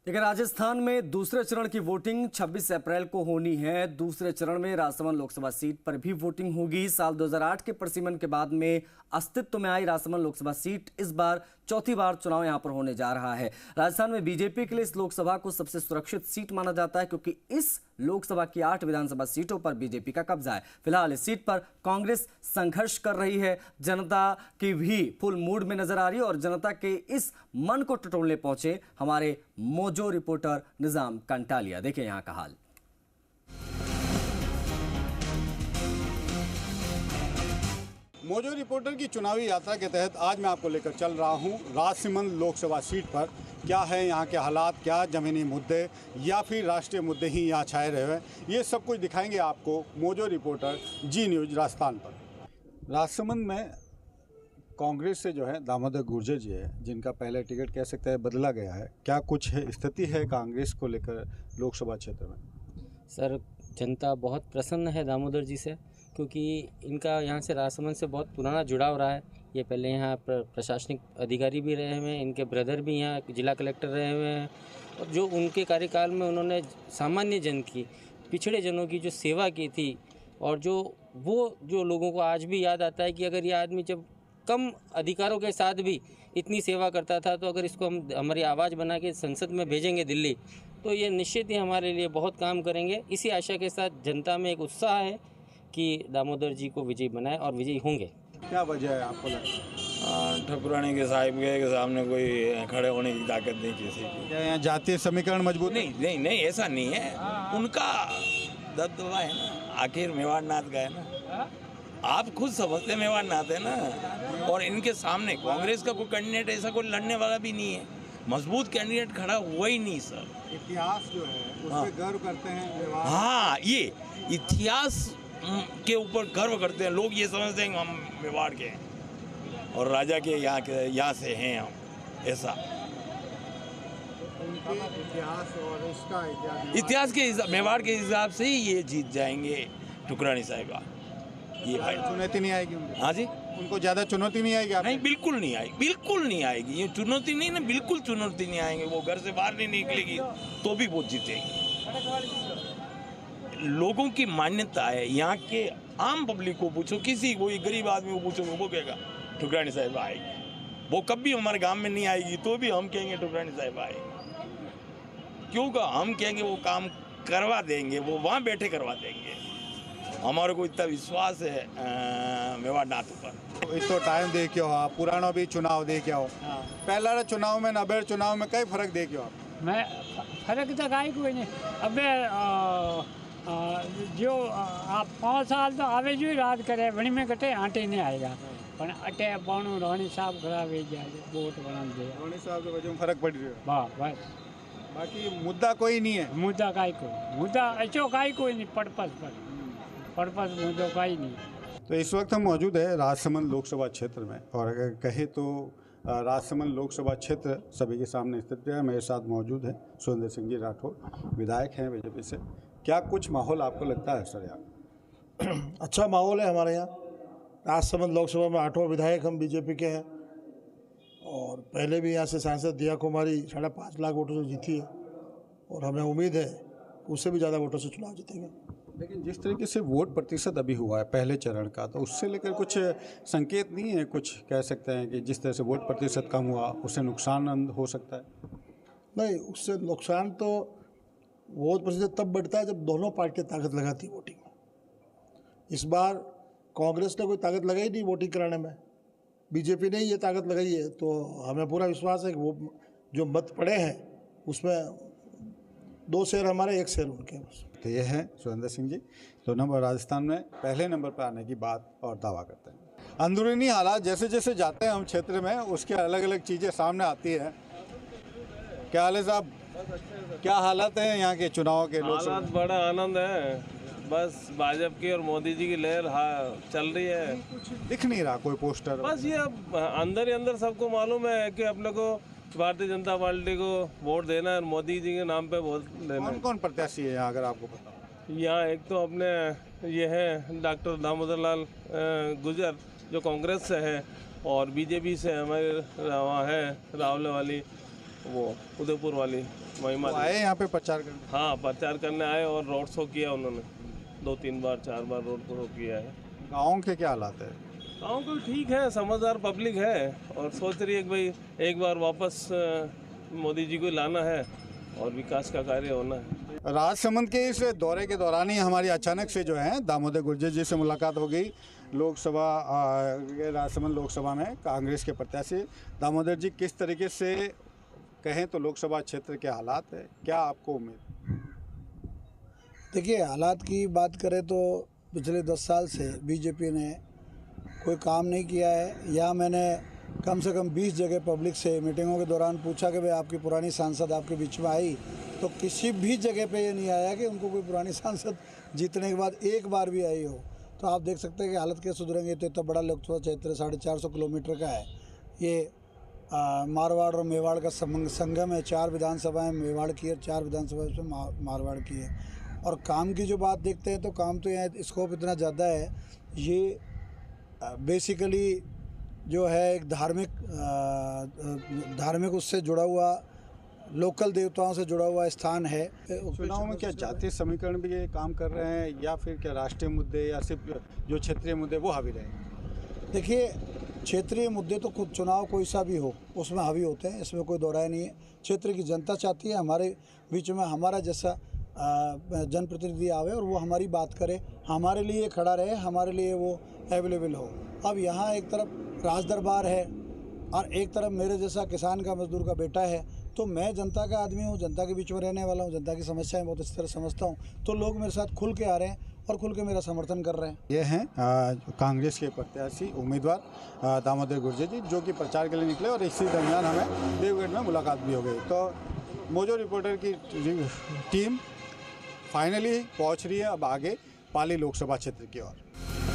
देखिए, राजस्थान में दूसरे चरण की वोटिंग 26 अप्रैल को होनी है। दूसरे चरण में राजसमंद लोकसभा सीट पर भी वोटिंग होगी। साल 2008 के परिसीमन के बाद में अस्तित्व में आई राजसमंद लोकसभा सीट इस बार चौथी बार चुनाव यहां पर होने जा रहा है। राजस्थान में बीजेपी के लिए इस लोकसभा को सबसे सुरक्षित सीट माना जाता है, क्योंकि इस लोकसभा की 8 विधानसभा सीटों पर बीजेपी का कब्जा है। फिलहाल इस सीट पर कांग्रेस संघर्ष कर रही है। जनता की भी फुल मूड में नजर आ रही है और जनता के इस मन को टटोलने पहुंचे हमारे मोजो रिपोर्टर निजाम कंटालिया। देखिए यहां का हाल। मोजो रिपोर्टर की चुनावी यात्रा के तहत आज मैं आपको लेकर चल रहा हूं राजसमंद लोकसभा सीट पर। क्या है यहाँ के हालात, क्या ज़मीनी मुद्दे या फिर राष्ट्रीय मुद्दे ही यहाँ छाए रहे हैं, ये सब कुछ दिखाएंगे आपको मोजो रिपोर्टर जी न्यूज़ राजस्थान पर। राजसमंद में कांग्रेस से जो है दामोदर गुर्जर जी है, जिनका पहले टिकट कह सकते हैं बदला गया है। क्या कुछ है स्थिति है कांग्रेस को लेकर लोकसभा क्षेत्र में? सर, जनता बहुत प्रसन्न है दामोदर जी से, क्योंकि इनका यहाँ से राजसमंद से बहुत पुराना जुड़ाव रहा है। ये पहले यहाँ प्रशासनिक अधिकारी भी रहे हुए हैं, इनके ब्रदर भी यहाँ जिला कलेक्टर रहे हुए हैं, और जो उनके कार्यकाल में उन्होंने सामान्य जन की, पिछड़े जनों की जो सेवा की थी, और जो लोगों को आज भी याद आता है कि अगर ये आदमी जब कम अधिकारों के साथ भी इतनी सेवा करता था, तो अगर इसको हम हमारी आवाज़ बना के संसद में भेजेंगे दिल्ली, तो ये निश्चित ही हमारे लिए बहुत काम करेंगे। इसी आशा के साथ जनता में एक उत्साह है कि दामोदर जी को विजयी बनाए और विजयी होंगे। क्या वजह है आपको लगता? ठकुरानी के साहिब के सामने कोई खड़े होने की ताकत नहीं किसी की। क्या यहाँ जातीय समीकरण मजबूत नहीं ऐसा नहीं है। उनका दबदबा है ना, आखिर मेवाड़नाथ का है ना, आप खुद समझते मेवाड़नाथ है ना। और इनके सामने कांग्रेस का कोई कैंडिडेट ऐसा कोई लड़ने वाला भी नहीं है, मजबूत कैंडिडेट खड़ा हुआ ही नहीं सर। इतिहास जो है उस पर गर्व करते हैं। हाँ, ये इतिहास के ऊपर गर्व करते हैं लोग। ये समझते हैं हम मेवाड़ के हैं और राजा के यहाँ से हैं हम, ऐसा इतिहास और इसका इतिहास के मेवाड़ के हिसाब से ही ये जीत जाएंगे ठुकरानी साहिबा। ये भाई चुनौती नहीं आएगी उनको? हाँ जी, उनको ज़्यादा चुनौती नहीं आएगी? नहीं, बिल्कुल नहीं आएगी, बिल्कुल नहीं आएगी। ये चुनौती नहीं ना, बिल्कुल चुनौती नहीं आएंगे। वो घर से बाहर नहीं निकलेगी तो भी वो जीतेगी। लोगों की मान्यता है, यहाँ के आम पब्लिक को पूछो, किसी कोई गरीब आदमी को पूछो, वो कहेगा ठुकरानी साहिब आएगी। वो कभी हमारे गांव में नहीं आएगी तो भी हम कहेंगे ठुकरानी साहिब आएगी। क्योंकि हम कहेंगे वो काम करवा देंगे, वो वहाँ बैठे करवा देंगे। हमारे को इतना विश्वास है मेवाड़नाथ पर। तो टाइम दे के हो आप, पुराना भी चुनाव दे के हो। पहला चुनाव में नबेड़ चुनाव में कई फर्क दे के हो आप? मैं फर्क तो कोई नहीं। अब जो आप 5 साल तो आवे जो रात करे वणी में कटे आटे नहीं आएगा, पर अटे पाणु रोहणी साहब खड़ा वे जाए वोट बना दे। रोहणी साहब के वजह में फर्क पड़ रहा है। वाह बस, बाकी मुद्दा कोई नहीं है। मुद्दा मुद्दा अच्छो कोई नहीं, पर्पस मुद्दा नहीं। तो इस वक्त हम मौजूद है राजसमंद लोकसभा क्षेत्र में, और अगर कहे तो राजसमंद लोकसभा क्षेत्र सभी के सामने स्थित है। मेरे साथ मौजूद है सुरेंद्र सिंह जी राठौर, विधायक हैं बीजेपी से। क्या कुछ माहौल आपको लगता है सर यहाँ? अच्छा माहौल है हमारे यहाँ। राजसमंद लोकसभा में 8 विधायक हम बीजेपी के हैं, और पहले भी यहाँ से सांसद दिया कुमारी 5.5 लाख वोटों से जीती है, और हमें उम्मीद है उससे भी ज़्यादा वोटों से चुनाव जीतेंगे। लेकिन जिस तरीके से वोट प्रतिशत अभी हुआ है पहले चरण का, तो उससे लेकर कुछ संकेत नहीं है? कुछ कह सकते हैं कि जिस तरह से वोट प्रतिशत कम हुआ उससे नुकसान हो सकता है? नहीं, उससे नुकसान तो वोट प्रतिशत तब बढ़ता है जब दोनों पार्टियां ताकत लगाती है वोटिंग में। इस बार कांग्रेस ने कोई ताकत लगाई नहीं वोटिंग कराने में, बीजेपी ने ये ताकत लगाई है। तो हमें पूरा विश्वास है कि वो जो मत पड़े हैं उसमें 2 शेर हमारे, 1 शेर उनके। तो ये है सुरेंद्र सिंह जी, 2 नंबर राजस्थान में पहले नंबर पर आने की बात और दावा करते हैं। अंदरूनी हालात जैसे जैसे जाते हैं हम क्षेत्र में, उसके अलग अलग चीज़ें सामने आती हैं। क्या हाल है साहब, क्या हालात हैं यहाँ के चुनाव के? हालात बड़ा आनंद है, बस भाजपा की और मोदी जी की लहर चल रही है। कुछ दिख नहीं रहा कोई पोस्टर? बस ये अब अंदर ही अंदर सबको मालूम है कि अपने को भारतीय जनता पार्टी को वोट देना है और मोदी जी के नाम पे वोट देना है। कौन प्रत्याशी है यहाँ अगर आपको पता हो? यहाँ एक तो अपने ये है डॉक्टर दामोदर लाल गुर्जर जो कांग्रेस से है, और बीजेपी से हमारे वहाँ है रावले वाली वो उदयपुर वाली महिमा वो आए यहाँ पे प्रचार करने? हाँ, प्रचार करने आए और रोड शो किया उन्होंने 2-3 बार 4 बार रोड शो किया है। गाँव के क्या हालात है? गाँव को ठीक है, समझदार पब्लिक है और सोच रही है कि भाई एक बार वापस मोदी जी को लाना है और विकास का कार्य होना है। राजसमंद के इस दौरे के दौरान ही हमारी अचानक से जो है दामोदर गुर्जर जी से मुलाकात हो गई। लोकसभा राजसमंद लोकसभा में कांग्रेस के प्रत्याशी दामोदर जी, किस तरीके से कहें तो लोकसभा क्षेत्र के हालात है, क्या आपको उम्मीद? देखिए, हालात की बात करें तो पिछले 10 साल से बीजेपी ने कोई काम नहीं किया है। या मैंने कम से कम 20 जगह पब्लिक से मीटिंगों के दौरान पूछा कि भाई आपकी पुरानी सांसद आपके बीच में आई, तो किसी भी जगह पे ये नहीं आया कि उनको कोई पुरानी सांसद जीतने के बाद एक बार भी आई हो। तो आप देख सकते हैं कि हालत कैसे सुधरेंगे। तो इतना बड़ा लोकसभा क्षेत्र 450 किलोमीटर का है। ये मारवाड़ और मेवाड़ का संगम है। 4 विधानसभाएं मेवाड़ की है, 4 विधानसभा उसमें मारवाड़ की है। और काम की जो बात देखते हैं तो काम तो यहाँ स्कोप इतना ज़्यादा है। ये बेसिकली जो है एक धार्मिक उससे जुड़ा हुआ, लोकल देवताओं से जुड़ा हुआ स्थान है। चुनाव में क्या जातीय समीकरण भी ये काम कर रहे हैं या फिर क्या राष्ट्रीय मुद्दे या सिर्फ जो क्षेत्रीय मुद्दे वो हावी रहेंगे? देखिए, क्षेत्रीय मुद्दे तो खुद चुनाव कोई सा भी हो उसमें हावी होते हैं, इसमें कोई दो राय नहीं है। क्षेत्र की जनता चाहती है हमारे बीच में हमारा जैसा जनप्रतिनिधि आवे और वो हमारी बात करे, हमारे लिए खड़ा रहे, हमारे लिए वो अवेलेबल हो। अब यहाँ एक तरफ राज दरबार है और एक तरफ मेरे जैसा किसान का, मजदूर का बेटा है। तो मैं जनता का आदमी हूँ, जनता के बीच में रहने वाला हूँ, जनता की समस्याएं बहुत अच्छी तरह समझता हूँ। तो लोग मेरे साथ खुल के आ रहे हैं और खुल के मेरा समर्थन कर रहे हैं। ये हैं कांग्रेस के प्रत्याशी उम्मीदवार दामोदर गुर्जर जी, जो कि प्रचार के लिए निकले और इसी दरमियान हमें देवगढ़ में मुलाकात भी हो गई। तो मोजो रिपोर्टर की टीम फाइनली पहुंच रही है अब आगे पाली लोकसभा क्षेत्र की ओर।